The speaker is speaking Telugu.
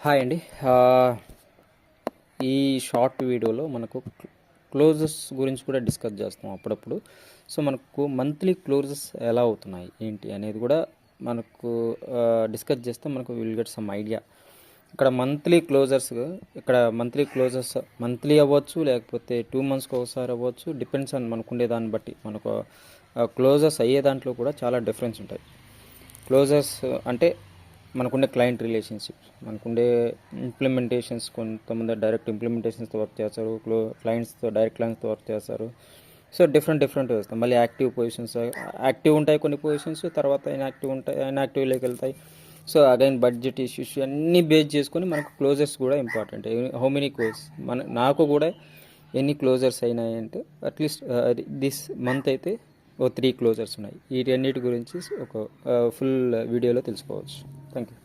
హాయ్ అండి. ఆహ్, ఈ షార్ట్ వీడియోలో మనకు క్లోజెస్ గురించి కూడా డిస్కస్ చేస్తాం అప్పుడప్పుడు. సో, మనకు మంత్లీ క్లోజెస్ ఎలా అవుతున్నాయి, ఏంటి అనేది కూడా మనకు డిస్కస్ చేస్తే మనకు విల్ గెట్ సమ్ ఐడియా. ఇక్కడ మంత్లీ క్లోజెస్ మంత్లీ అవ్వచ్చు, లేకపోతే 2 మంత్స్‌కి ఒకసారి అవ్వచ్చు. డిపెండ్స్ ఆన్ మనకుండే దాన్ని బట్టి. మనకు క్లోజెస్ అయ్యే దాంట్లో కూడా చాలా డిఫరెన్స్ ఉంటాయి. క్లోజెస్ అంటే మనకుండే క్లయింట్ రిలేషన్షిప్స్, మనకుండే ఇంప్లిమెంటేషన్స్. కొంతమంది డైరెక్ట్ ఇంప్లిమెంటేషన్స్తో వర్క్ చేస్తారు, డైరెక్ట్ క్లయింట్స్తో వర్క్ చేస్తారు. సో డిఫరెంట్ వస్తాయి. మళ్ళీ యాక్టివ్ పొజిషన్స్, యాక్టివ్ ఉంటాయి కొన్ని పొజిషన్స్, తర్వాత ఇన్యాక్టివ్లోకి వెళ్తాయి. సో అగైన్ బడ్జెట్ ఇష్యూస్ అన్నీ బేస్ చేసుకొని మనకు క్లోజర్స్ కూడా ఇంపార్టెంట్. హౌ మెనీ క్లోజ్ నాకు కూడా ఎన్ని క్లోజర్స్ అయినాయి అంటే అట్లీస్ట్ దిస్ మంత్ అయితే 3 క్లోజర్స్ ఉన్నాయి. వీటన్నిటి గురించి ఒక ఫుల్ వీడియోలో తెలుసుకోవచ్చు. Thank you.